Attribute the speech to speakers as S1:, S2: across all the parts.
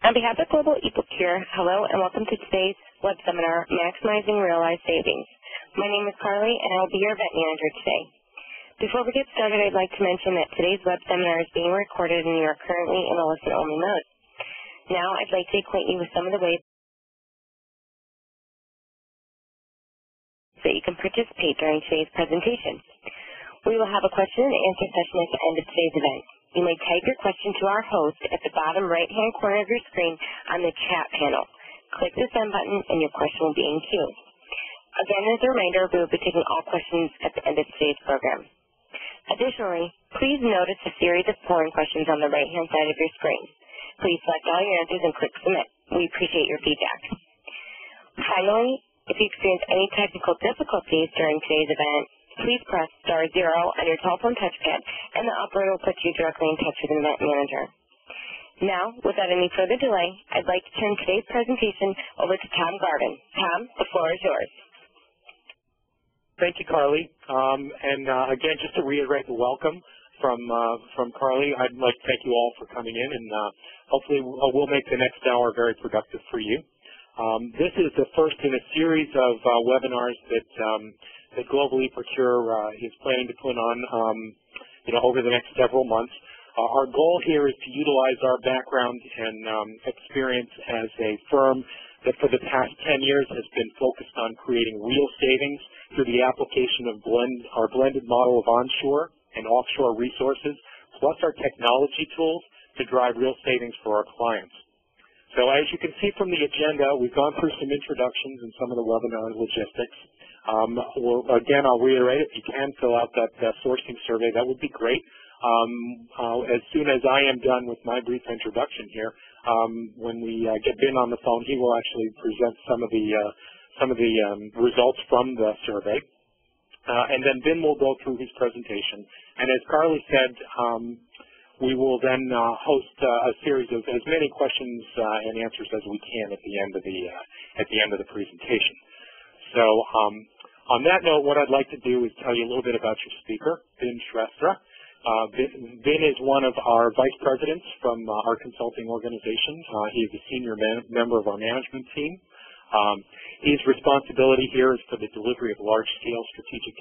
S1: On behalf of Global eProcure, hello and welcome to today's web seminar, Maximizing Realized Savings. My name is Carly and I will be your event manager today. Before we get started, I'd like to mention that today's web seminar is being recorded and you are currently in a listen-only mode. Now, I'd like to acquaint you with some of the ways that you can participate during today's presentation. We will have a question and answer session at the end of today's event. You may type your question to our host at the bottom right-hand corner of your screen on the chat panel. Click the send button and your question will be in queue. Again, as a reminder, we will be taking all questions at the end of today's program. Additionally, please notice a series of polling questions on the right-hand side of your screen. Please select all your answers and click submit. We appreciate your feedback. Finally, if you experience any technical difficulties during today's event, please press *0 on your telephone touchpad, and the operator will put you directly in touch with an event manager. Now, without any further delay, I'd like to turn today's presentation over to Tom Garvin. Tom, the floor is yours.
S2: Thank you, Carly. Again, just to reiterate the welcome from Carly, I'd like to thank you all for coming in, and hopefully we'll make the next hour very productive for you. This is the first in a series of webinars that Global eProcure is planning to put on over the next several months. Our goal here is to utilize our background and experience as a firm that for the past 10 years has been focused on creating real savings through the application of our blended model of onshore and offshore resources, plus our technology tools to drive real savings for our clients. So as you can see from the agenda, we've gone through some introductions and some of the webinar logistics. Again, I'll reiterate, if you can fill out that sourcing survey, that would be great. As soon as I am done with my brief introduction here, when we get Ben on the phone, he will actually present some of the results from the survey. And then Ben will go through his presentation. And as Carly said, we will then host a series of as many questions and answers as we can at the end of the presentation. So on that note, what I'd like to do is tell you a little bit about your speaker, Binayak Shrestha. Ben is one of our vice presidents from our consulting organization. He is a senior member of our management team. His responsibility here is for the delivery of large-scale strategic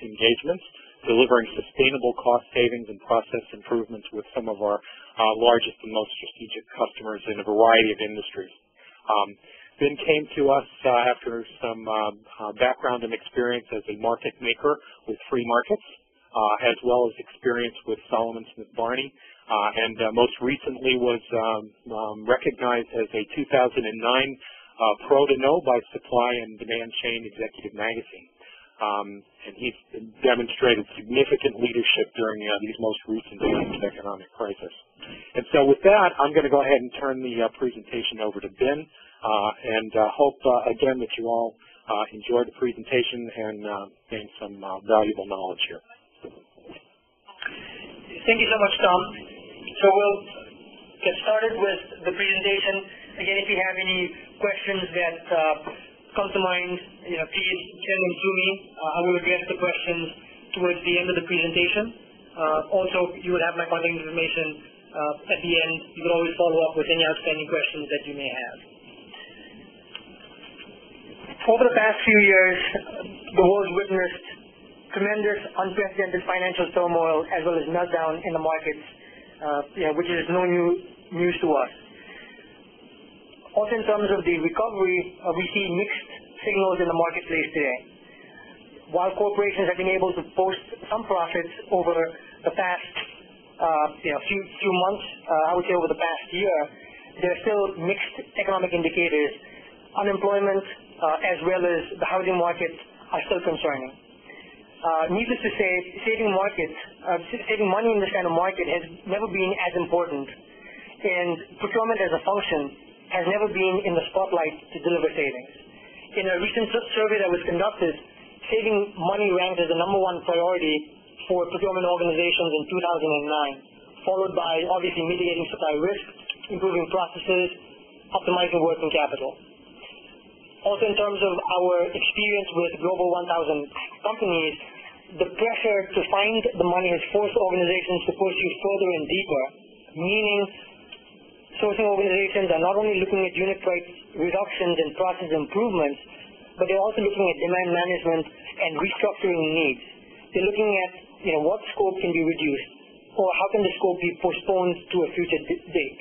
S2: engagements, delivering sustainable cost savings and process improvements with some of our largest and most strategic customers in a variety of industries. Ben came to us after some background and experience as a market maker with Free Markets, as well as experience with Solomon Smith Barney, and most recently was recognized as a 2009 Pro to Know by Supply and Demand Chain Executive Magazine. And he's demonstrated significant leadership during these most recent times of economic crisis. And so with that, I'm going to go ahead and turn the presentation over to Ben, and hope, again, that you all enjoyed the presentation and gained some valuable knowledge here.
S3: Thank you so much, Tom. So we'll get started with the presentation. Again, if you have any questions that come to mind, please send them to me. I will address the questions towards the end of the presentation. Also, you will have my contact information at the end. You can always follow up with any outstanding questions that you may have. Over the past few years, the world witnessed tremendous, unprecedented financial turmoil as well as meltdown in the markets, which is no news to us. Also, in terms of the recovery, we see mixed signals in the marketplace today. While corporations have been able to post some profits over the past few months, I would say over the past year, there are still mixed economic indicators. Unemployment as well as the housing market are still concerning. Needless to say, saving money in this kind of market has never been as important, and procurement as a function has never been in the spotlight to deliver savings. In a recent survey that was conducted, saving money ranked as the #1 priority for procurement organizations in 2009, followed by obviously mitigating supply risk, improving processes, optimizing working capital. Also, in terms of our experience with Global 1,000 companies, the pressure to find the money has forced organizations to pursue further and deeper, meaning sourcing organizations are not only looking at unit price reductions and process improvements, but they're also looking at demand management and restructuring needs. They're looking at what scope can be reduced, or how can the scope be postponed to a future date.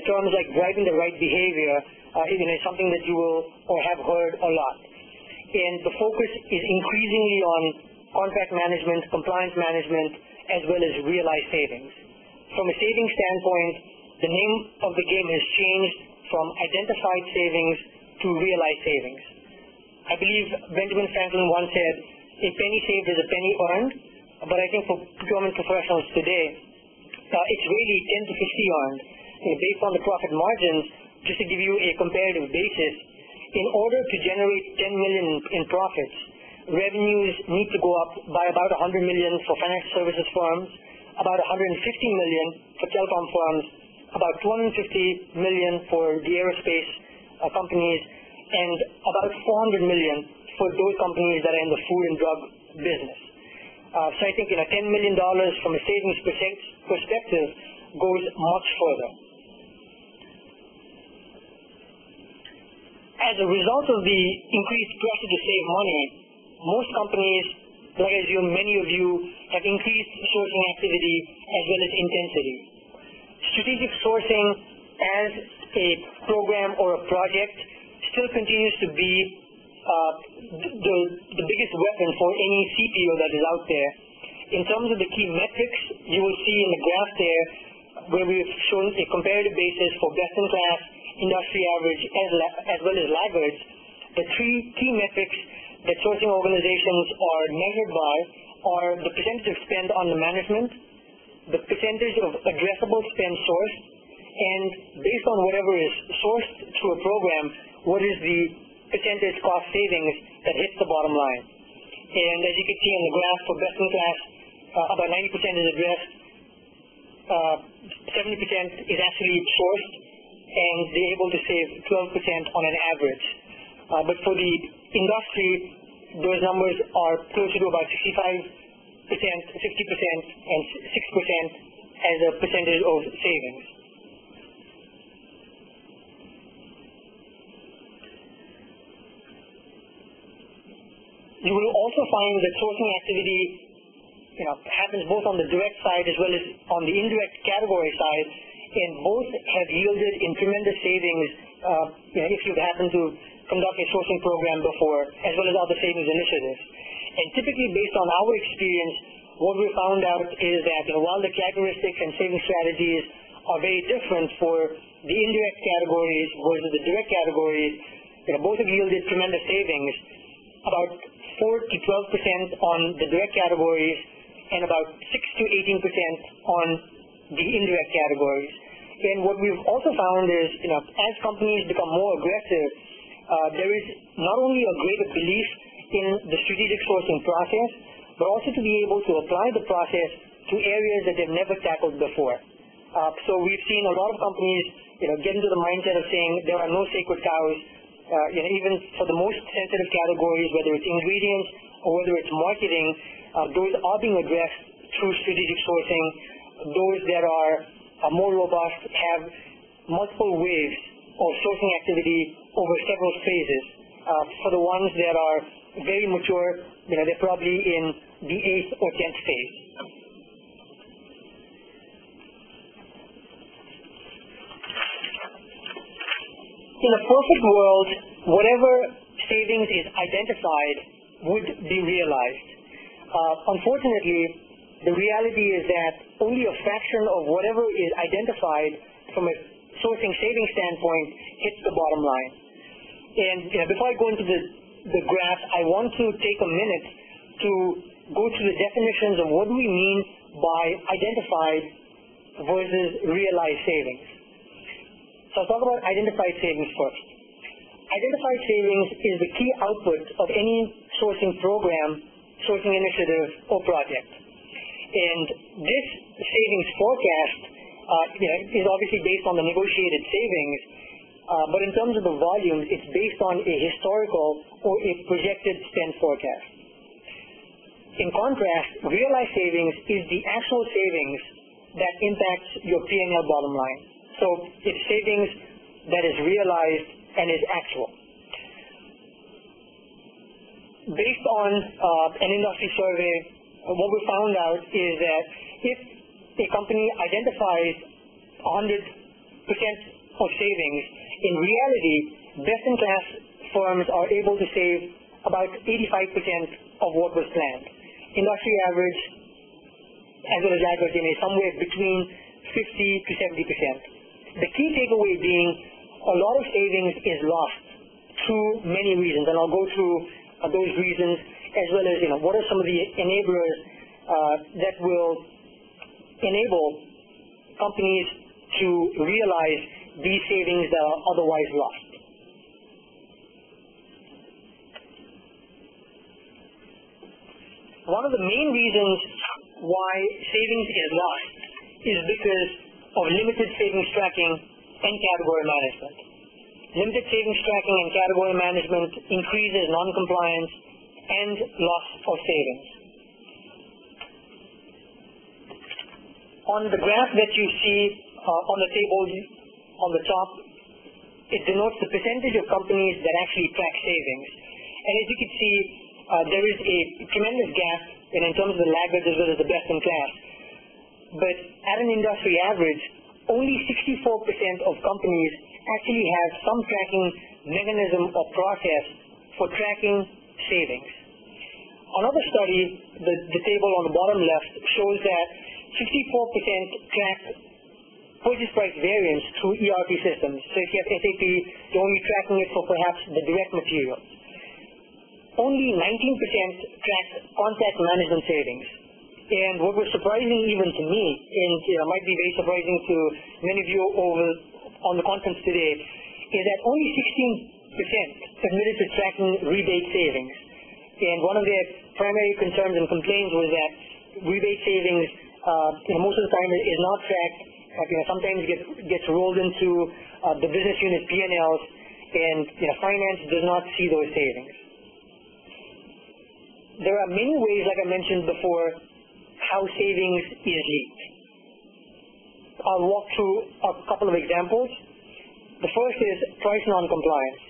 S3: Terms like driving the right behavior is something that you will or have heard a lot. And the focus is increasingly on contract management, compliance management, as well as realized savings. From a savings standpoint, the name of the game has changed from identified savings to realized savings. I believe Benjamin Franklin once said, "A penny saved is a penny earned," but I think for procurement professionals today, it's really 10 to 50 earned. Based on the profit margins, just to give you a comparative basis, in order to generate $10 million in profits, revenues need to go up by about $100 million for financial services firms, about $150 million for telecom firms, about $250 million for the aerospace companies, and about $400 million for those companies that are in the food and drug business. So I think $10 million from a savings perspective goes much further. As a result of the increased pressure to save money, most companies, like I assume many of you, have increased sourcing activity as well as intensity. Strategic sourcing as a program or a project still continues to be the biggest weapon for any CPO that is out there. In terms of the key metrics, you will see in the graph there where we've shown a comparative basis for best-in-class, industry average, as well as laggards. The three key metrics that sourcing organizations are measured by are the percentage of spend on the management, the percentage of addressable spend sourced, and based on whatever is sourced through a program, what is the percentage cost savings that hits the bottom line. And as you can see on the graph, for best-in-class, about 90% is addressed, 70% is actually sourced, and they're able to save 12% on an average. But for the industry, those numbers are closer to about 65%, 50%, and 6% as a percentage of savings. You will also find that sourcing activity happens both on the direct side as well as on the indirect category side, and both have yielded in tremendous savings if you've happened to conduct a sourcing program before, as well as other savings initiatives. And typically, based on our experience, what we found out is that while the characteristics and saving strategies are very different for the indirect categories versus the direct categories, both have yielded tremendous savings, about 4 to 12% on the direct categories and about 6 to 18% on the indirect categories. And what we've also found is, as companies become more aggressive, there is not only a greater belief in the strategic sourcing process, but also to be able to apply the process to areas that they've never tackled before. So we've seen a lot of companies, get into the mindset of saying there are no sacred cows. Even for the most sensitive categories, whether it's ingredients or whether it's marketing, those are being addressed through strategic sourcing. Those that are more robust have multiple waves of sourcing activity over several phases. For the ones that are very mature, they're probably in the 8th or 10th phase. In a perfect world, whatever savings is identified would be realized. Unfortunately, the reality is that only a fraction of whatever is identified from a sourcing savings standpoint hits the bottom line. And before I go into the graph, I want to take a minute to go through the definitions of what do we mean by identified versus realized savings. So I'll talk about identified savings first. Identified savings is the key output of any sourcing program, sourcing initiative, or project. And this savings forecast is obviously based on the negotiated savings, but in terms of the volume, it's based on a historical or a projected spend forecast. In contrast, realized savings is the actual savings that impacts your P&L bottom line. So it's savings that is realized and is actual. Based on an industry survey, what we found out is that if a company identifies 100% of savings, in reality, best-in-class firms are able to save about 85% of what was planned. Industry average, as well as laggards, is somewhere between 50 to 70%. The key takeaway being a lot of savings is lost through many reasons, and I'll go through those reasons as well as what are some of the enablers that will enable companies to realize these savings that are otherwise lost. One of the main reasons why savings is lost is because of limited savings tracking and category management. Limited savings tracking and category management increases non-compliance and loss of savings. On the graph that you see on the table on the top, it denotes the percentage of companies that actually track savings. And as you can see, there is a tremendous gap in terms of the laggards as well as the best in class. But at an industry average, only 64% of companies actually have some tracking mechanism or process for tracking savings. Another study, the table on the bottom left, shows that 64% track purchase price variance through ERP systems. So if you have SAP, you're only tracking it for perhaps the direct material. Only 19% track contact management savings. And what was surprising even to me, and might be very surprising to many of you on the conference today, is that only 16% admitted to tracking rebate savings. And one of their primary concerns and complaints was that rebate savings, most of the time is not tracked. Sometimes gets rolled into the business unit P&Ls, and finance does not see those savings. There are many ways, like I mentioned before, how savings is leaked. I'll walk through a couple of examples. The first is price non-compliance.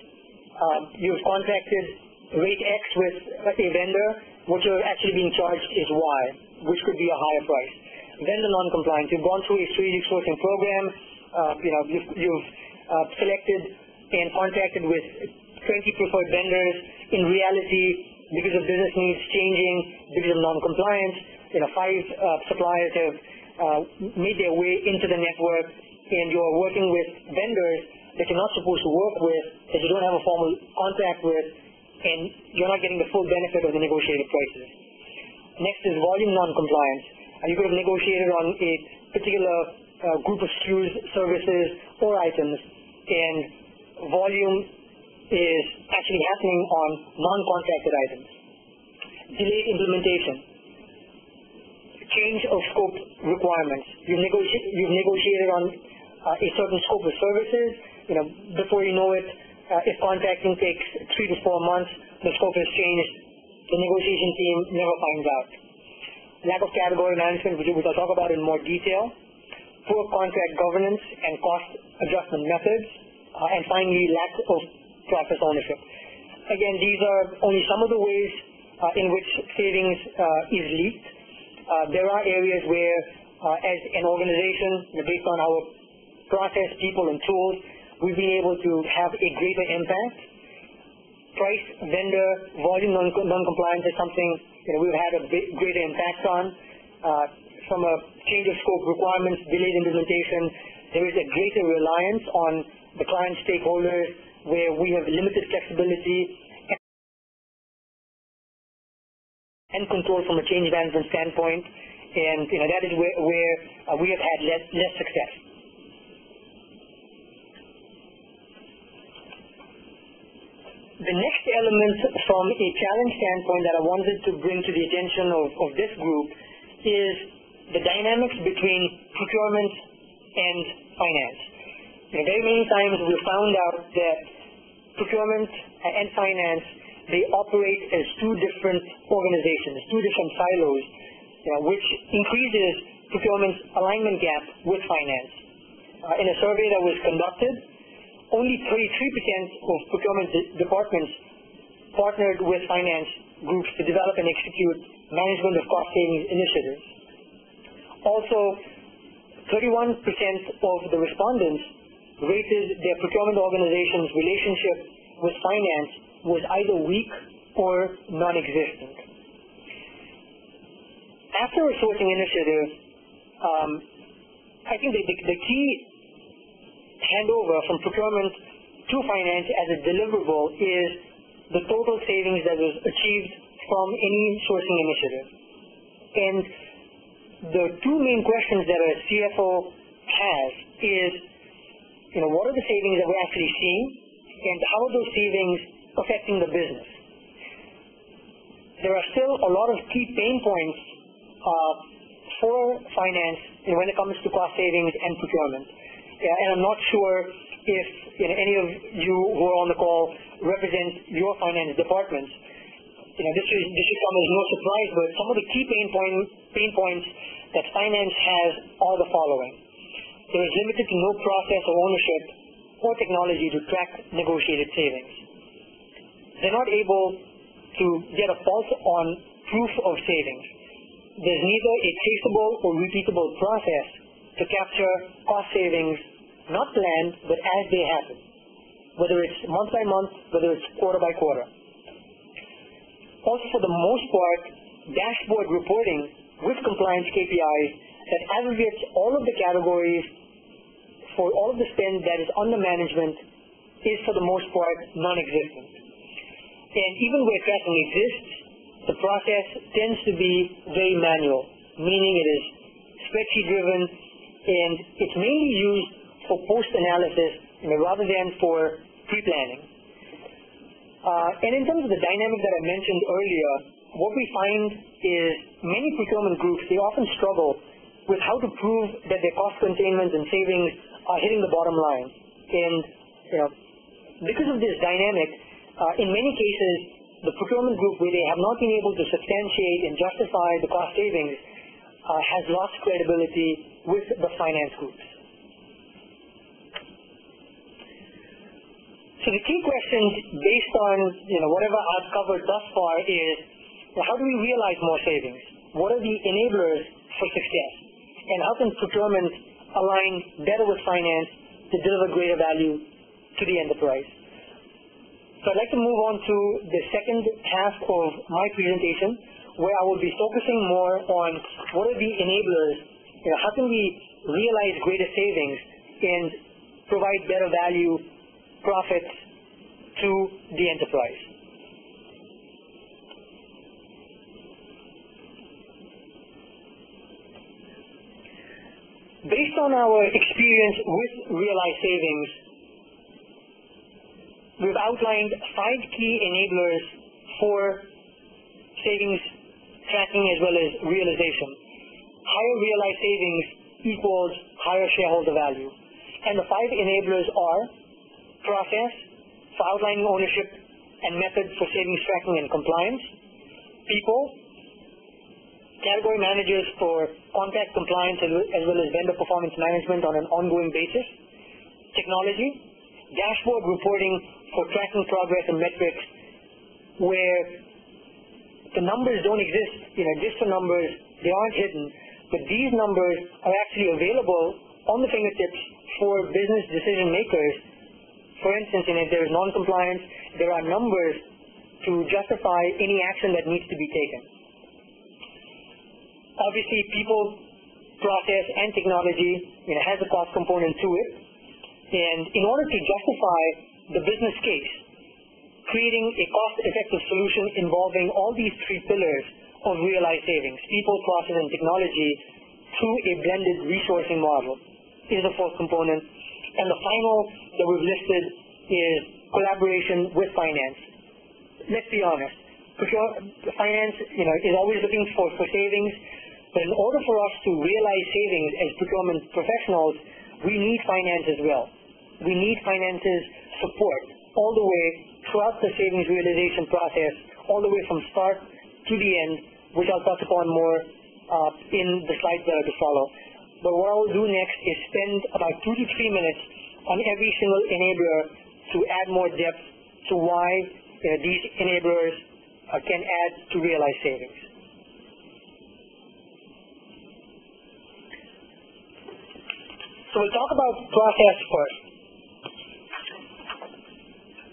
S3: You've contracted rate X with a vendor. What you're actually being charged is Y, which could be a higher price. Vendor non-compliance. You've gone through a strategic sourcing program. You've selected and contracted with 20 preferred vendors. In reality, because of business needs changing, because of non-compliance, 5 suppliers have made their way into the network, and you're working with vendors that you're not supposed to work with, that you don't have a formal contract with, and you're not getting the full benefit of the negotiated prices. Next is volume non-compliance. You could have negotiated on a particular group of SKUs, services, or items, and volume is actually happening on non-contracted items. Delayed implementation. Change of scope requirements. You've negotiated on a certain scope of services. Before you know it, if contracting takes 3 to 4 months, the scope has changed. The negotiation team never finds out. Lack of category management, which I'll talk about in more detail. Poor contract governance and cost adjustment methods. And finally, lack of process ownership. Again, these are only some of the ways in which savings is leaked. There are areas where, as an organization, based on our process, people, and tools, we've been able to have a greater impact. Price, vendor, volume non-compliance is something we've had a greater impact on. From a change of scope requirements, delayed implementation, there is a greater reliance on the client stakeholders where we have limited flexibility and control from a change management standpoint, and that is where we have had less success. The next element from a challenge standpoint that I wanted to bring to the attention of this group is the dynamics between procurement and finance. Very many times we've found out that procurement and finance, they operate as 2 different organizations, 2 different silos, which increases procurement's alignment gap with finance. In a survey that was conducted, only 33% of procurement departments partnered with finance groups to develop and execute management of cost savings initiatives. Also, 31% of the respondents rated their procurement organization's relationship with finance was either weak or non-existent. After a sourcing initiative, I think the key handover from procurement to finance as a deliverable is the total savings that was achieved from any sourcing initiative. And the two main questions that a CFO has is, what are the savings that we're actually seeing, and how are those savings affecting the business? There are still a lot of key pain points for finance when it comes to cost savings and procurement. And I'm not sure if any of you who are on the call represent your finance departments. This should come as no surprise, but some of the key pain points that finance has are the following. There is limited to no process or ownership or technology to track negotiated savings. They're not able to get a pulse on proof of savings. There's neither a traceable or repeatable process to capture cost savings, not planned, but as they happen, whether it's month by month, whether it's quarter by quarter. Also, for the most part, dashboard reporting with compliance KPIs that aggregates all of the categories for all of the spend that is under management is, for the most part, non-existent. And even where tracking exists, the process tends to be very manual, meaning it is spreadsheet-driven, and it's mainly used for post-analysis rather than for pre-planning. And in terms of the dynamic that I mentioned earlier, what we find is many procurement groups, they often struggle with how to prove that their cost containment and savings are hitting the bottom line. And because of this dynamic, in many cases, the procurement group, where they have not been able to substantiate and justify the cost savings, has lost credibility with the finance groups. So the key questions based on whatever I've covered thus far is, how do we realize more savings? What are the enablers for success? And how can procurement align better with finance to deliver greater value to the enterprise? So I'd like to move on to the second half of my presentation, where I will be focusing more on what are the enablers, how can we realize greater savings and provide better value, profits to the enterprise. Based on our experience with realized savings, we've outlined 5 key enablers for savings tracking as well as realization. Higher realized savings equals higher shareholder value. And the 5 enablers are process for outlining ownership and method for savings tracking and compliance, people, category managers for contract compliance as well as vendor performance management on an ongoing basis, technology, dashboard reporting for tracking progress and metrics where the numbers don't exist, just the numbers, they aren't hidden, but these numbers are actually available on the fingertips for business decision makers. For instance, if there is non-compliance, there are numbers to justify any action that needs to be taken. Obviously, people, process, and technology has a cost component to it. And in order to justify the business case, creating a cost-effective solution involving all these 3 pillars of realized savings, people, process, and technology, through a blended resourcing model is the 4th component. And the final that we've listed is collaboration with finance. Let's be honest, finance is always looking for savings, but in order for us to realize savings as procurement professionals, we need finance as well. We need finance's support all the way throughout the savings realization process, all the way from start to the end, which I'll touch upon more in the slides that are to follow. but what I will do next is spend about 2 to 3 minutes on every single enabler to add more depth to why these enablers can add to realized savings. So we'll talk about process first.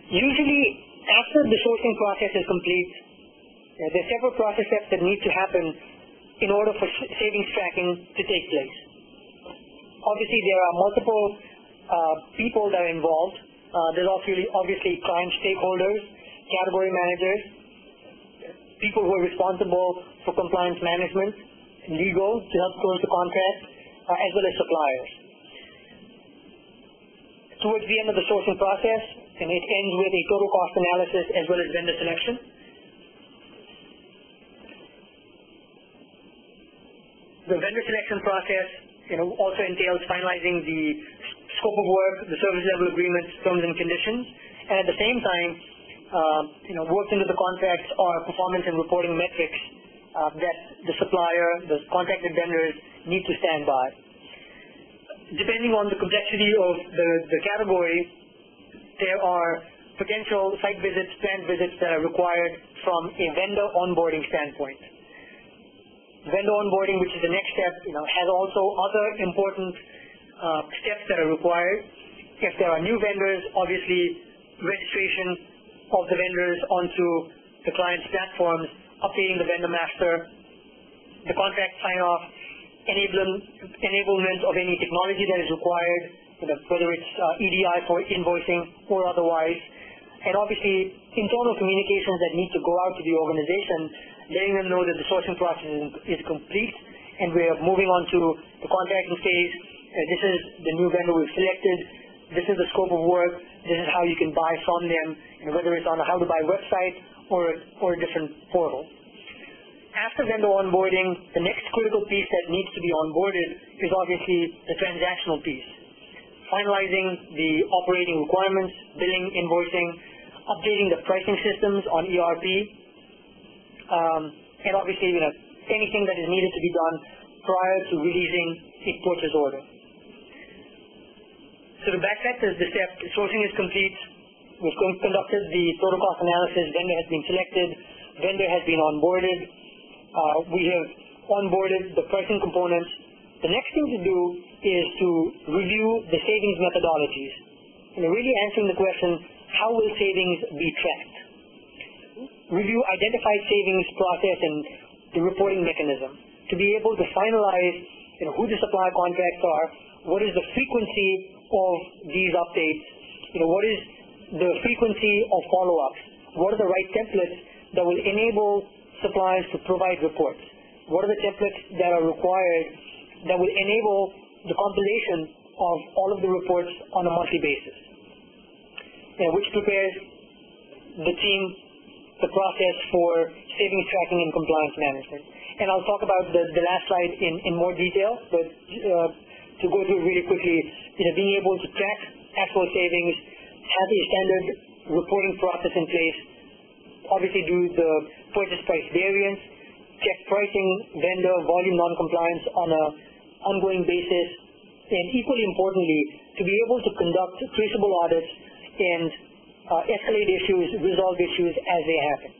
S3: Usually, after the sourcing process is complete, there are several process steps that need to happen in order for savings tracking to take place. Obviously, there are multiple people that are involved. There's obviously client stakeholders, category managers, people who are responsible for compliance management, legal to help close the contract, as well as suppliers. Towards the end of the sourcing process, and it ends with a total cost analysis as well as vendor selection. The vendor selection process also entails finalizing the scope of work, the service level agreements, terms and conditions, and at the same time, worked into the contracts are performance and reporting metrics that the supplier, the contracted vendors need to stand by. Depending on the complexity of the category, there are potential site visits, plant visits that are required from a vendor onboarding standpoint. Vendor onboarding, which is the next step, has also other important steps that are required. If there are new vendors, obviously registration of the vendors onto the client's platforms, updating the vendor master, the contract sign-off, enablement of any technology that is required, whether it's EDI for invoicing or otherwise, and obviously internal communications that need to go out to the organization, letting them know that the sourcing process is complete and we're moving on to the contracting phase. This is the new vendor we've selected. This is the scope of work. This is how you can buy from them, whether it's on a how to buy website or a different portal. After vendor onboarding, the next critical piece that needs to be onboarded is obviously the transactional piece. Finalizing the operating requirements, billing, invoicing, updating the pricing systems on ERP, and obviously anything that is needed to be done prior to releasing a purchase order. So to backtrack the step, sourcing is complete. We've conducted the total cost analysis. Vendor has been selected. Vendor has been onboarded. We have onboarded the pricing components. The next thing to do is to review the savings methodologies. Really answering the question, how will savings be tracked? Review identified savings process and the reporting mechanism to be able to finalize who the supply contracts are, what is the frequency of these updates, what is the frequency of follow-ups, what are the right templates that will enable suppliers to provide reports, what are the templates that are required that will enable the compilation of all of the reports on a monthly basis, which prepares the team, the process for savings tracking and compliance management. And I'll talk about the last slide in more detail, but to go through it really quickly, being able to track actual savings, have a standard reporting process in place, obviously do the purchase price variance, check pricing, vendor, volume non-compliance on an ongoing basis, and equally importantly, to be able to conduct traceable audits and escalate issues, resolve issues as they happen.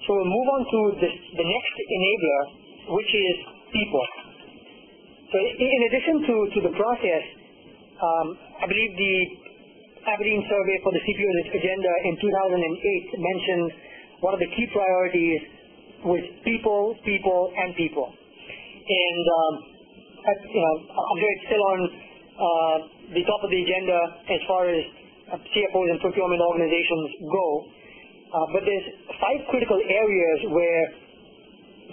S3: So we'll move on to the next enabler, which is people. So in addition to the process, I believe the Aberdeen survey for the CPO's agenda in 2008 mentioned one of the key priorities was people, and people. And I'm sure it's still on the top of the agenda as far as CFOs and procurement organizations go. But there's 5 critical areas where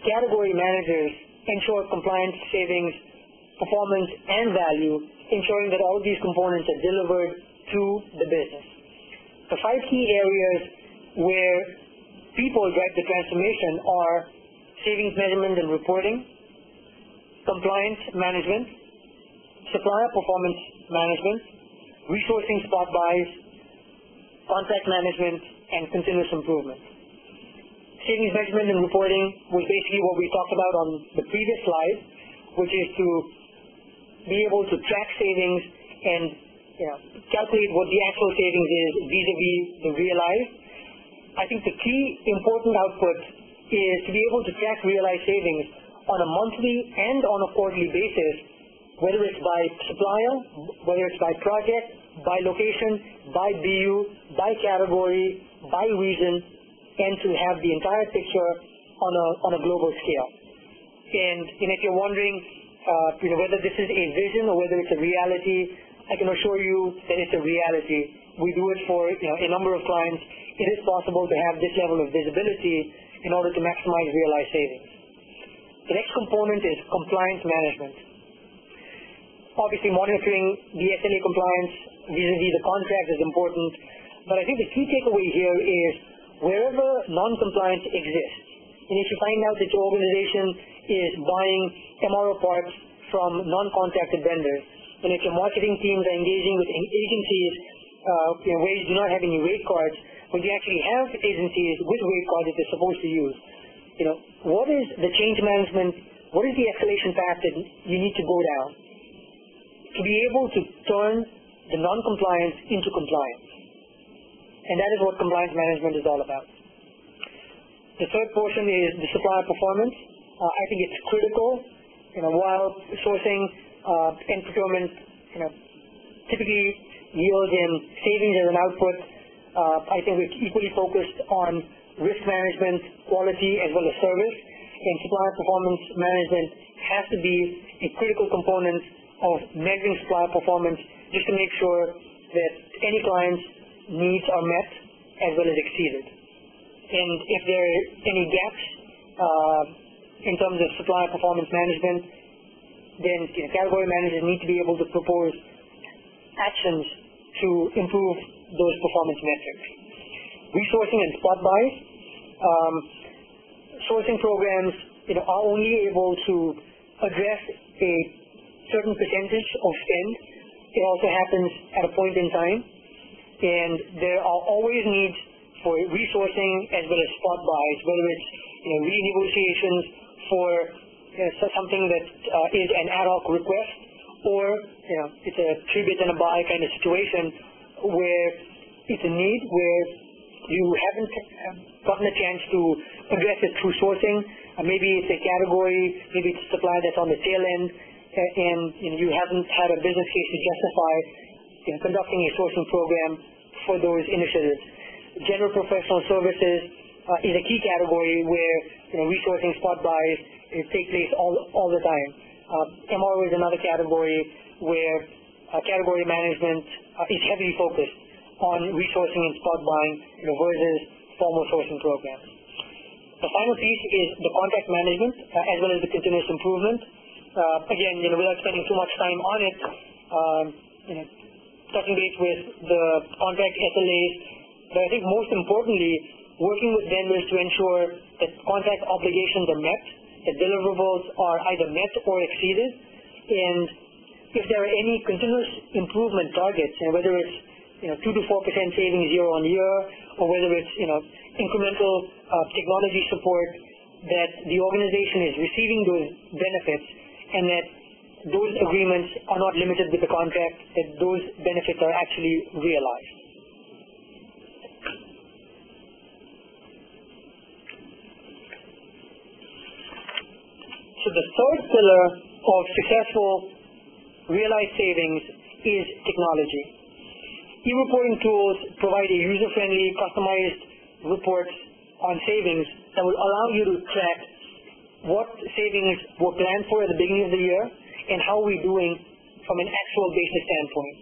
S3: category managers ensure compliance, savings, performance, and value, ensuring that all of these components are delivered to the business. The 5 key areas where people drive the transformation are savings measurement and reporting, compliance management, supplier performance management, resourcing spot buys, contract management, and continuous improvement. savings measurement and reporting was basically what we talked about on the previous slide, which is to be able to track savings and calculate what the actual savings is vis-a-vis the realized. I think the key important output is to be able to track realized savings on a monthly and on a quarterly basis, whether it's by supplier, whether it's by project, by location, by BU, by category, by region, and to have the entire picture on a global scale. And if you're wondering whether this is a vision or whether it's a reality, I can assure you that it's a reality. We do it for a number of clients. It is possible to have this level of visibility in order to maximize realized savings. The next component is compliance management. Obviously, monitoring the SLA compliance vis-a-vis the contract is important, but I think the key takeaway here is wherever non-compliance exists, and if you find out that your organization is buying MRO parts from non-contracted vendors, and if your marketing teams are engaging with agencies where you do not have any rate cards, when you actually have agencies with rate cards that they're supposed to use, what is the change management, what is the escalation path that you need to go down to be able to turn the non-compliance into compliance? And that is what compliance management is all about. The third portion is the supplier performance. I think it's critical. While sourcing and procurement typically yields in savings as an output, I think we're equally focused on risk management, quality, as well as service. And supplier performance management has to be a critical component of measuring supplier performance, just to make sure that any client's needs are met as well as exceeded. And if there are any gaps in terms of supplier performance management, then category managers need to be able to propose actions to improve those performance metrics. Resourcing and spot buys. Sourcing programs are only able to address a certain percentage of spend. It also happens at a point in time, and there are always needs for resourcing as well as spot buys, whether it's renegotiations for something that is an ad hoc request, or it's a three bid and a buy kind of situation where it's a need where you haven't gotten a chance to address it through sourcing. Maybe it's a category, maybe it's a supply that's on the tail end, and you haven't had a business case to justify conducting a sourcing program for those initiatives. General professional services is a key category where resourcing, spot buys take place all the time. MRO is another category where category management is heavily focused on resourcing and spot buying versus formal sourcing programs. The final piece is the contract management as well as the continuous improvement. Again, without spending too much time on it, touching base with the contract SLAs, but I think most importantly, working with vendors to ensure that contract obligations are met, that deliverables are either met or exceeded, and if there are any continuous improvement targets, whether it's 2 to 4% savings year on year, or whether it's incremental technology support, that the organization is receiving those benefits, and that those agreements are not limited with the contract, that those benefits are actually realized. So the third pillar of successful realized savings is technology. E-reporting tools provide a user-friendly, customized reports on savings that will allow you to track what savings were planned for at the beginning of the year and how we're doing from an actual basis standpoint.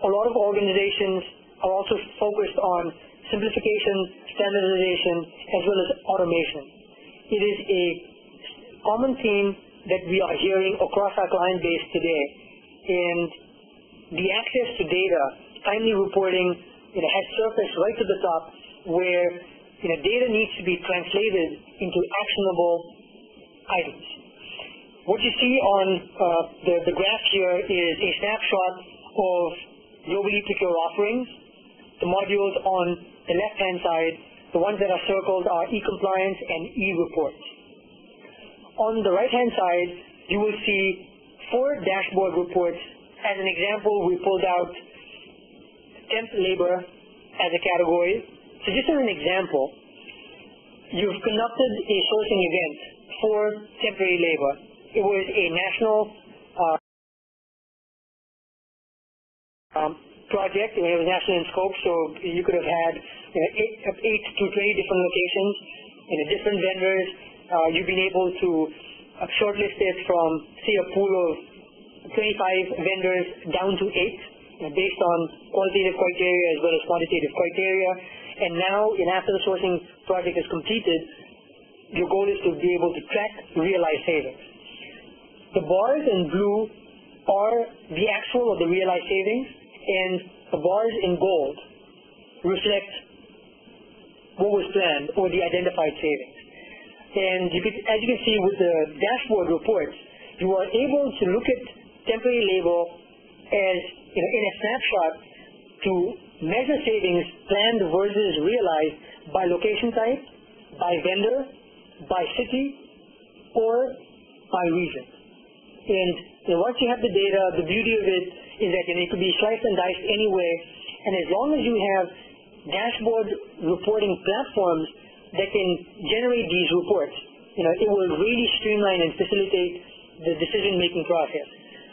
S3: A lot of organizations are also focused on simplification, standardization, as well as automation. It is a common theme that we are hearing across our client base today, and the access to data, timely reporting, has surfaced right to the top, where data needs to be translated into actionable items. What you see on the graph here is a snapshot of globally procured offerings. The modules on the left-hand side The ones that are circled are e-compliance and e-reports. On the right-hand side, you will see 4 dashboard reports. As an example, we pulled out temp labor as a category. So just as an example, you've conducted a sourcing event for temporary labor. It was a national project. It was national in scope, so you could have had 8 to 20 different locations, different vendors. You've been able to shortlist it from, say, a pool of 25 vendors down to 8, based on qualitative criteria as well as quantitative criteria. And now, after the sourcing project is completed, your goal is to be able to track realized savings. The bars in blue are the actual or the realized savings, and the bars in gold reflect what was planned or the identified savings. And as you can see with the dashboard reports, you are able to look at temporary labor as, in a snapshot, to measure savings planned versus realized by location type, by vendor, by city, or by region. And once you have the data, the beauty of it is that it could be sliced and diced anywhere, and as long as you have dashboard reporting platforms that can generate these reports, it will really streamline and facilitate the decision-making process.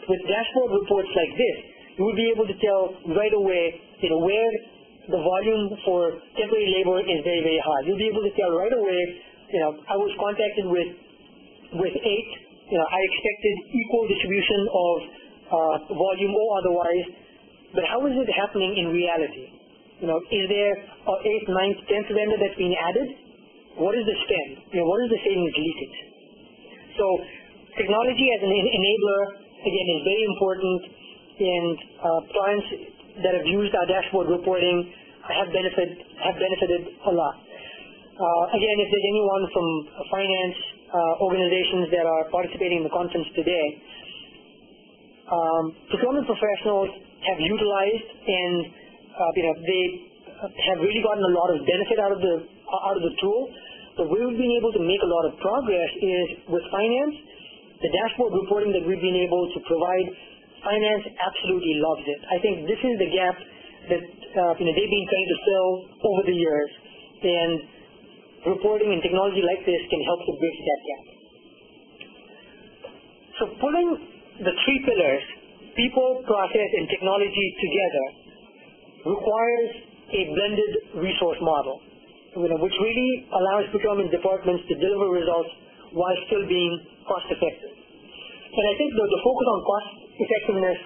S3: With dashboard reports like this, you will be able to tell right away, where the volume for temporary labor is very, very high. You'll be able to tell right away, I was contacted with 8. I expected equal distribution of volume or otherwise, but how is it happening in reality? Is there an 8th, 9th, 10th vendor that's being added? What is the spend? What is the savings leakage? So technology as an enabler, again, is very important, and clients that have used our dashboard reporting have benefited a lot. Again, if there's anyone from finance organizations that are participating in the conference today, procurement professionals have utilized and they have really gotten a lot of benefit out of the tool. But where we've been able to make a lot of progress is with finance. The dashboard reporting that we've been able to provide, finance absolutely loves it. I think this is the gap that they've been trying to fill over the years, and reporting and technology like this can help to bridge that gap. So pulling the 3 pillars, people, process, and technology together, requires a blended resource model, which really allows procurement departments to deliver results while still being cost effective. And I think the focus on cost effectiveness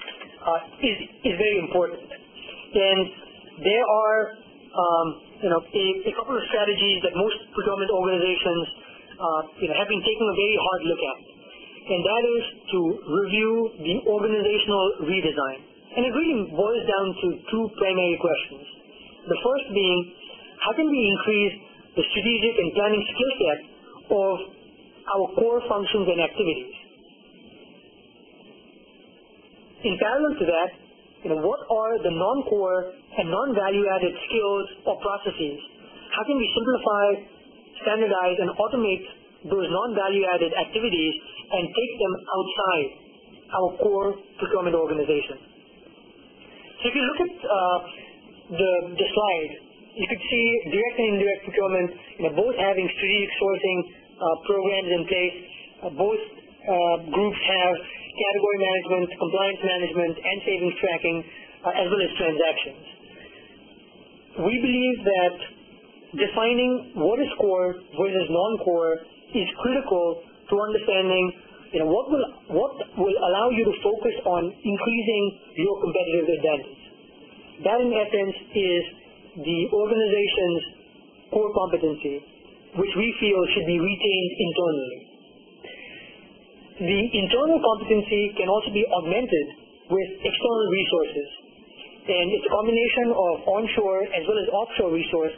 S3: is very important. And there are a couple of strategies that most procurement organizations have been taking a very hard look at. And that is to review the organizational redesign. And it really boils down to 2 primary questions. The first being, how can we increase the strategic and planning skill set of our core functions and activities? In parallel to that, what are the non-core and non-value-added skills or processes? How can we simplify, standardize, and automate those non-value-added activities and take them outside our core procurement organization? So if you look at the slide, you could see direct and indirect procurement, both having strategic sourcing programs in place. Both groups have category management, compliance management, and savings tracking, as well as transactions. We believe that defining what is core versus non-core is critical to understanding what will allow you to focus on increasing your competitive advantage. That, in essence, is the organization's core competency, which we feel should be retained internally. The internal competency can also be augmented with external resources, and it's a combination of onshore as well as offshore resource.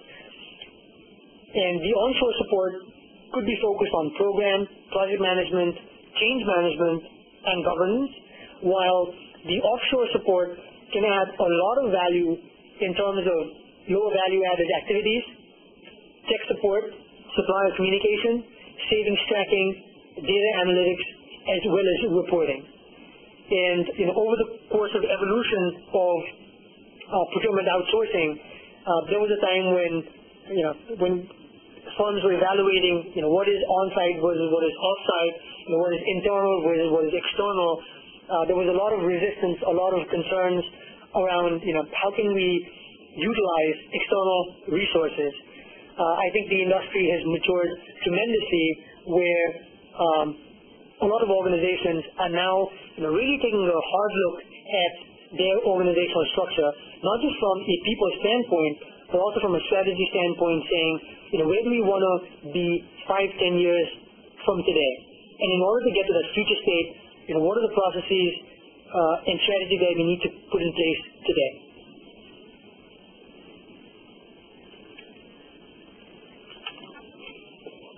S3: And the onshore support could be focused on program, project management, change management, and governance, while the offshore support can add a lot of value in terms of lower value-added activities, tech support, supplier communication, savings tracking, data analytics, as well as reporting. And over the course of evolution of procurement outsourcing, there was a time when firms were evaluating what is on-site versus what is off-site, what is internal versus what is external. There was a lot of resistance, a lot of concerns around how can we utilize external resources. I think the industry has matured tremendously, where a lot of organizations are now really taking a hard look at their organizational structure, not just from a people standpoint, but also from a strategy standpoint, saying, where do we want to be 5-10 years from today? And in order to get to that future state, what are the processes and strategy that we need to put in place today?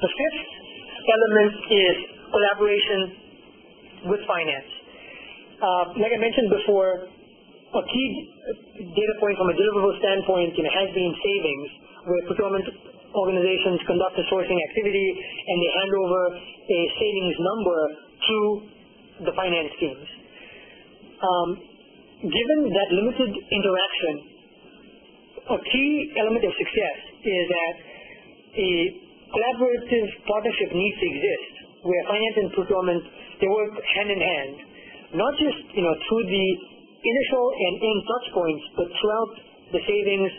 S3: The fifth element is collaboration with finance. Like I mentioned before, a key data point from a deliverable standpoint has been savings, where procurement organizations conduct a sourcing activity and they hand over a savings number to the finance teams. Given that limited interaction, a key element of success is that a collaborative partnership needs to exist, where finance and procurement, they work hand in hand, not just through the initial and end touch points, but throughout the savings,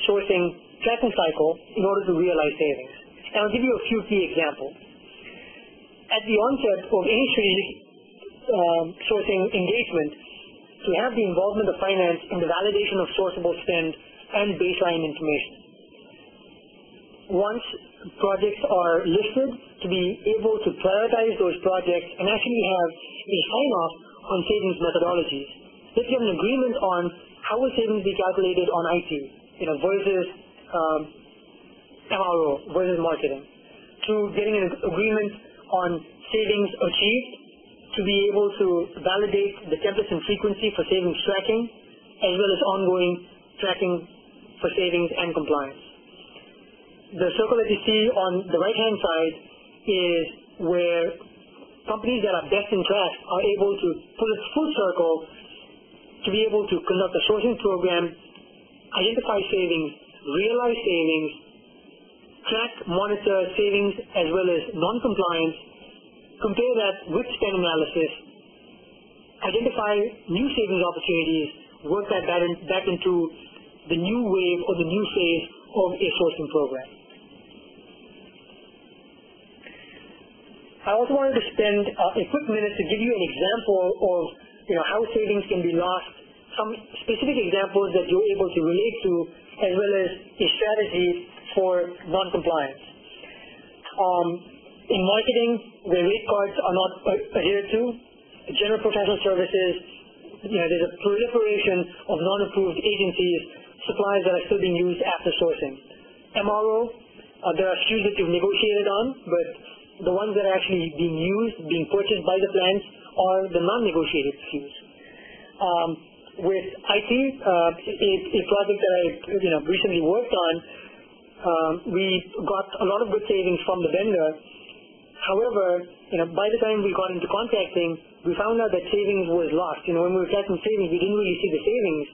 S3: sourcing, tracking cycle in order to realize savings. And I'll give you a few key examples. At the onset of any sourcing engagement, to have the involvement of finance in the validation of sourceable spend and baseline information. Once projects are listed, to be able to prioritize those projects and actually have a sign-off on savings methodologies. Let's have an agreement on how will savings be calculated on IT, versus MRO versus marketing, to getting an agreement on savings achieved, to be able to validate the templates and frequency for savings tracking, as well as ongoing tracking for savings and compliance. The circle that you see on the right-hand side is where companies that are best in class are able to pull it full circle to be able to conduct a sourcing program, identify savings, realize savings, track, monitor savings as well as non-compliance, compare that with spend analysis, identify new savings opportunities, work that back into the new wave or the new phase of a sourcing program. I also wanted to spend a quick minute to give you an example of how savings can be lost, some specific examples that you're able to relate to, as well as a strategy for non-compliance. In marketing, where rate cards are not adhered to, general professional services, there's a proliferation of non-approved agencies, suppliers that are still being used after sourcing. MRO, there are SKUs that you've negotiated on, but the ones that are actually being used, being purchased by the plants, are the non-negotiated SKUs. With IT, a project that I recently worked on, we got a lot of good savings from the vendor. However, by the time we got into contracting, we found out that savings was lost. When we were tracking savings, we didn't really see the savings.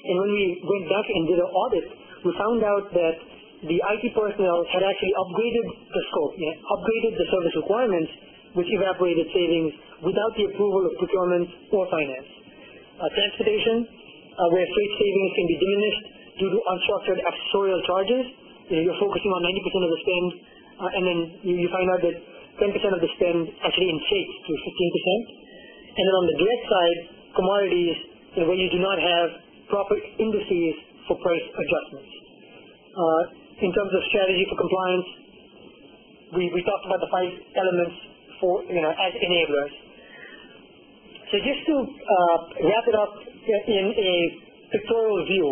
S3: And when we went back and did an audit, we found out that the IT personnel had actually upgraded the scope, upgraded the service requirements, which evaporated savings without the approval of procurement or finance. Transportation, where freight savings can be diminished due to unstructured accessorial charges. You're focusing on 90% of the spend, and then you find out that 10% of the spend actually inflates to 15%. And then on the direct side, commodities, where you do not have proper indices for price adjustments. In terms of strategy for compliance, we talked about the 5 elements for as enablers. So just to wrap it up in a pictorial view,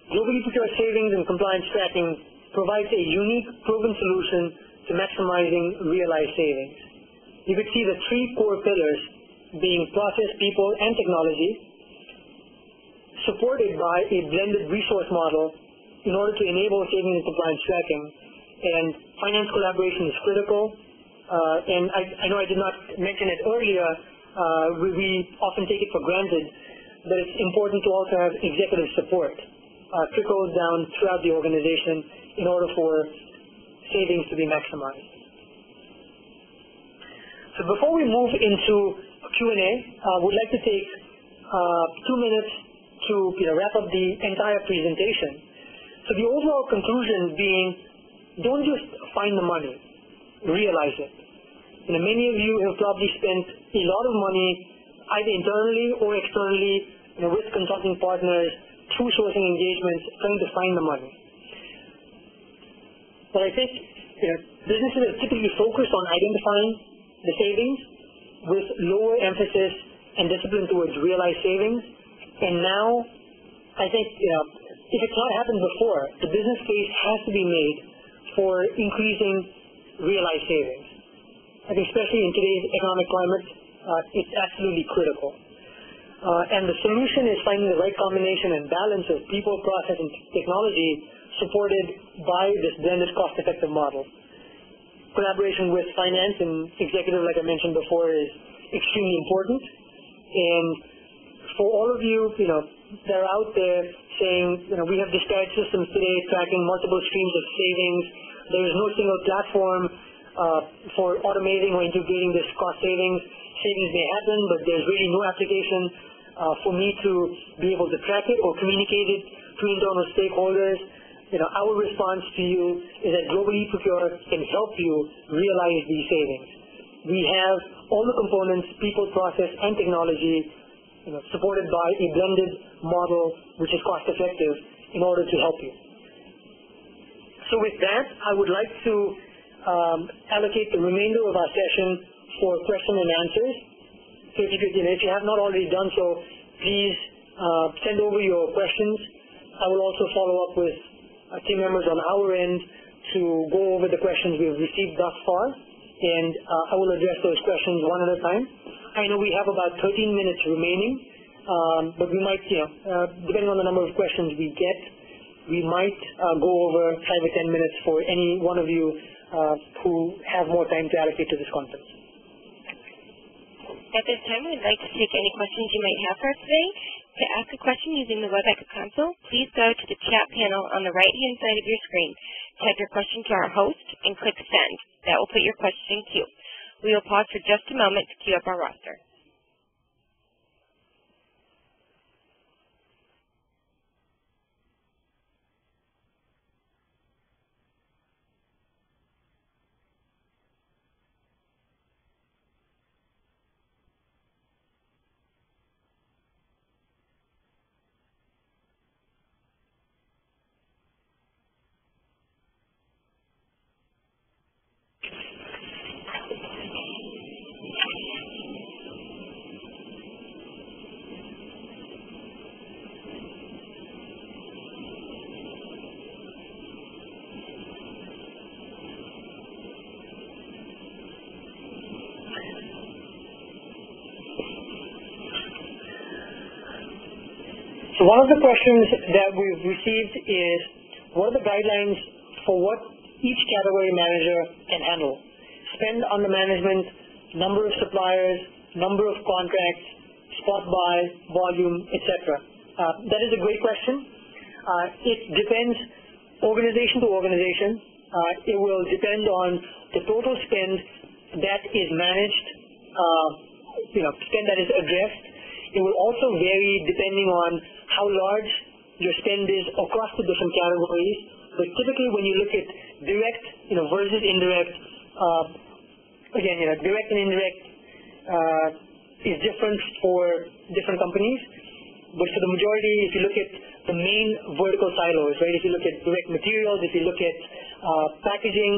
S3: globally procured savings and compliance tracking provides a unique, proven solution to maximizing realized savings. You could see the 3 core pillars being process, people, and technology, supported by a blended resource model in order to enable savings and compliance tracking. And finance collaboration is critical. And I know I did not mention it earlier. We often take it for granted, but it's important to also have executive support trickle down throughout the organization in order for savings to be maximized. So before we move into Q&A, we'd like to take 2 minutes to wrap up the entire presentation. So the overall conclusion being, don't just find the money, realize it. Many of you have probably spent a lot of money either internally or externally with consulting partners through sourcing engagements trying to find the money. But I think businesses are typically focused on identifying the savings with lower emphasis and discipline towards realized savings. And now, I think if it's not happened before, the business case has to be made for increasing realized savings. I think especially in today's economic climate, it's absolutely critical. And the solution is finding the right combination and balance of people, process, and technology supported by this blended cost-effective model. Collaboration with finance and executive, like I mentioned before, is extremely important. And for all of you, that are out there saying, we have disparate systems today tracking multiple streams of savings. There is no single platform for automating or integrating this cost savings. Savings may happen, but there's really no application for me to be able to track it or communicate it to internal stakeholders. Our response to you is that Global eProcure can help you realize these savings. We have all the components, people, process, and technology, supported by a blended model which is cost-effective in order to help you. So with that, I would like to allocate the remainder of our session for question and answers. So if you have not already done so, please send over your questions. I will also follow up with team members on our end to go over the questions we've received thus far, and I will address those questions one at a time. I know we have about 13 minutes remaining, but we might, depending on the number of questions we get, we might go over 5 or 10 minutes for any one of you who have more time to allocate to this conference.
S1: At this time, we'd like to take any questions you might have for us today. To ask a question using the WebEx console, please go to the chat panel on the right-hand side of your screen. Type your question to our host and click send. That will put your question in queue. We will pause for just a moment to queue up our roster. So one of the questions that we've received is, what are the guidelines for what each category manager can handle? Spend under management, number of suppliers, number of contracts, spot buy, volume, etc. That is a great question. It depends organization to organization. It will depend on the total spend that is managed, spend that is addressed. It will also vary depending on how large your spend is across the different categories. But typically when you look at direct versus indirect, again, direct and indirect is different for different companies. But for the majority, if you look at the main vertical silos, right, if you look at direct materials, if you look at packaging,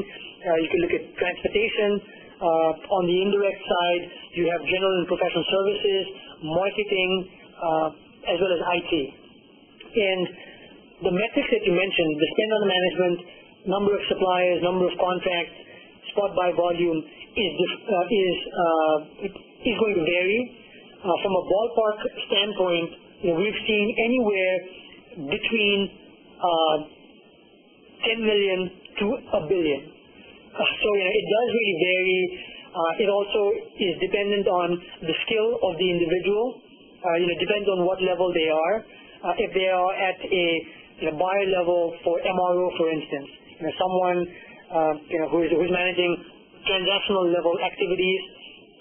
S1: you can look at transportation. On the indirect side, you have general and professional services, marketing, as well as IT. And the metrics that you mentioned, the spend under management, number of suppliers, number of contracts, spot buy volume, is going to vary. From a ballpark standpoint, we've seen anywhere between 10
S3: 10 million to a billion. So it does really vary. It also is dependent on the skill of the individual. Depends on what level they are. If they are at a buyer level for MRO, for instance, someone who's managing transactional level activities,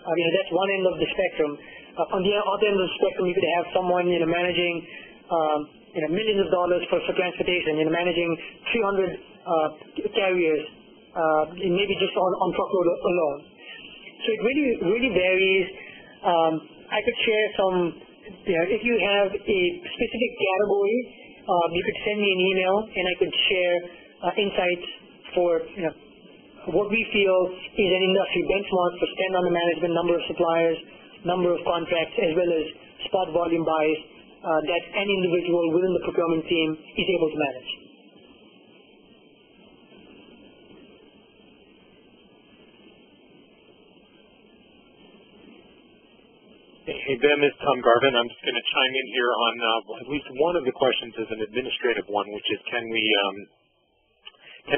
S3: that's one end of the spectrum. On the other end of the spectrum, you could have someone managing millions of dollars for transportation, managing 300 carriers, maybe just on truckload alone. So it really varies. I could share some. If you have a specific category, you could send me an email, and I could share insights for what we feel is an industry benchmark for spend under management, number of suppliers, number of contracts, as well as spot volume buys that an individual within the procurement team is able to manage.
S2: Hey, Ben, this is Tom Garvin. I'm just going to chime in here on at least one of the questions is an administrative one, which is can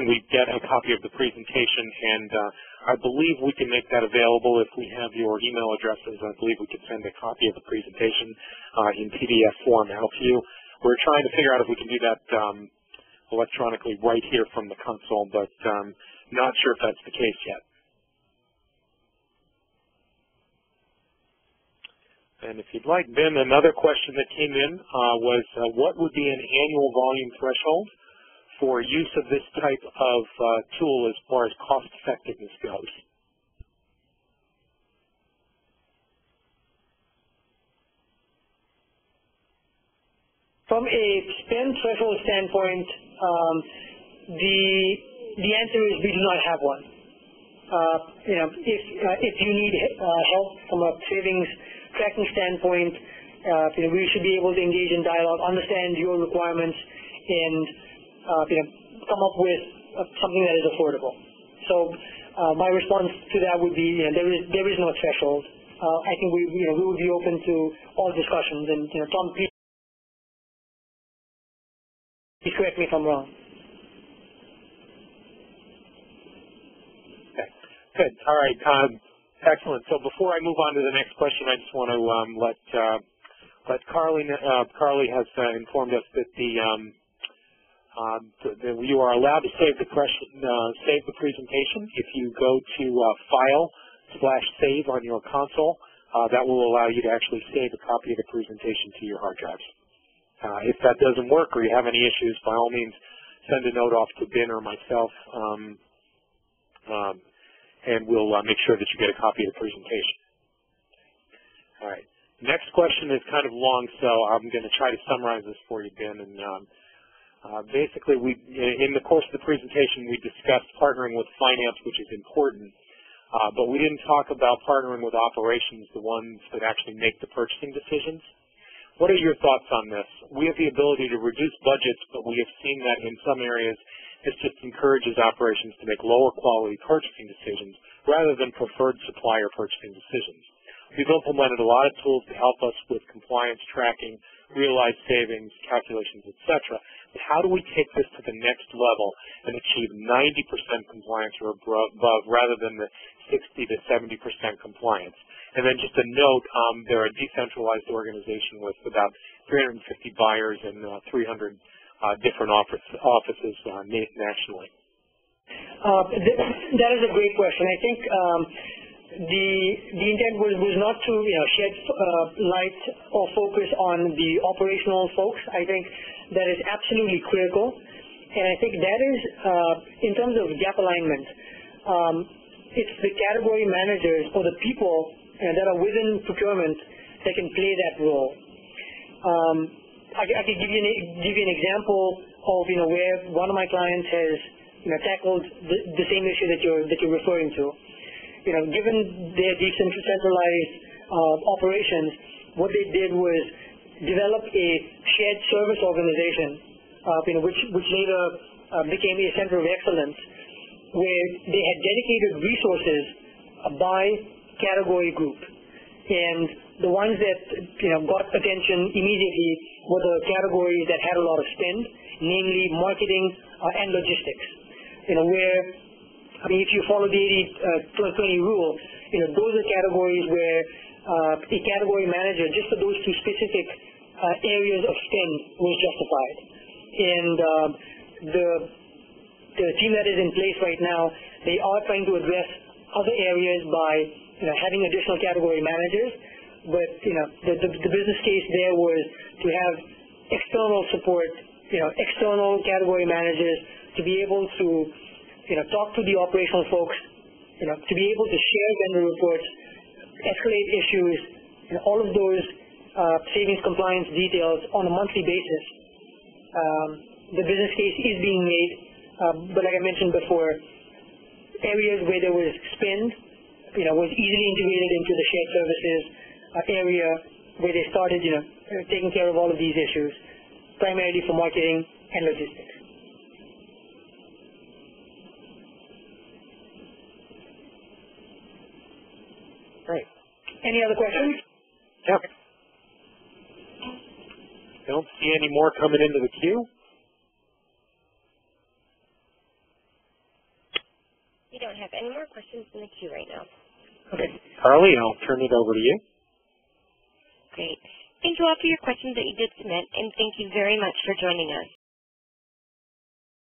S2: we get a copy of the presentation? And I believe we can make that available if we have your email addresses. I believe we could send a copy of the presentation in PDF form out to you. We're trying to figure out if we can do that electronically right here from the console, but not sure if that's the case yet. And if you'd like, Ben, another question that came in was what would be an annual volume threshold for use of this type of tool as far as cost effectiveness goes?
S3: From a spend threshold standpoint, the answer is we do not have one. If you need help from a savings tracking standpoint, we should be able to engage in dialogue, understand your requirements, and come up with something that is affordable. So my response to that would be there is no threshold. I think we would be open to all discussions. And Tom, please correct me if I'm wrong.
S2: Okay. Good. All right. Excellent. So before I move on to the next question, I just want to let Carly. Carly has informed us that you are allowed to save the presentation. If you go to File/Save on your console, that will allow you to actually save a copy of the presentation to your hard drives. If that doesn't work or you have any issues, by all means, send a note off to Ben or myself. And we'll make sure that you get a copy of the presentation. All right. Next question is kind of long, so I'm going to try to summarize this for you, Ben. And basically, in the course of the presentation, we discussed partnering with finance, which is important, but we didn't talk about partnering with operations, the ones that actually make the purchasing decisions. What are your thoughts on this? We have the ability to reduce budgets, but we have seen that in some areas it just encourages operations to make lower quality purchasing decisions rather than preferred supplier purchasing decisions. We've implemented a lot of tools to help us with compliance tracking, realized savings, calculations, etc. But how do we take this to the next level and achieve 90% compliance or above rather than the 60 to 70% compliance? And then just a note, they're a decentralized organization with about 350 buyers and 300 different offices nationally.
S3: That is a great question. I think the intent was not to shed light or focus on the operational folks. I think that is absolutely critical, and I think that is in terms of gap alignment. It's the category managers or the people that are within procurement that can play that role. I could give you an example of where one of my clients has tackled the same issue that you're referring to. Given their decentralized operations, what they did was develop a shared service organization, which later became a center of excellence, where they had dedicated resources by category group. And the ones that got attention immediately were the categories that had a lot of spend, namely marketing, and logistics. Where, if you follow the 80-20 rule, those are categories where a category manager, just for those two specific areas of spend, was justified. And the team that is in place right now, they are trying to address other areas by having additional category managers. But the business case there was to have external support, external category managers to be able to talk to the operational folks, to be able to share vendor reports, escalate issues, all of those savings compliance details on a monthly basis. The business case is being made, but like I mentioned before, areas where there was spend, was easily integrated into the shared services area where they started, taking care of all of these issues, primarily for marketing and logistics.
S2: Great.
S3: Any other questions?
S2: Yep. I don't see any more coming into the queue.
S1: We don't have any more questions in the queue right now.
S2: Okay. Carly, I'll turn it over to you.
S1: Great. Thank you all for your questions that you did submit, and thank you very much for joining us.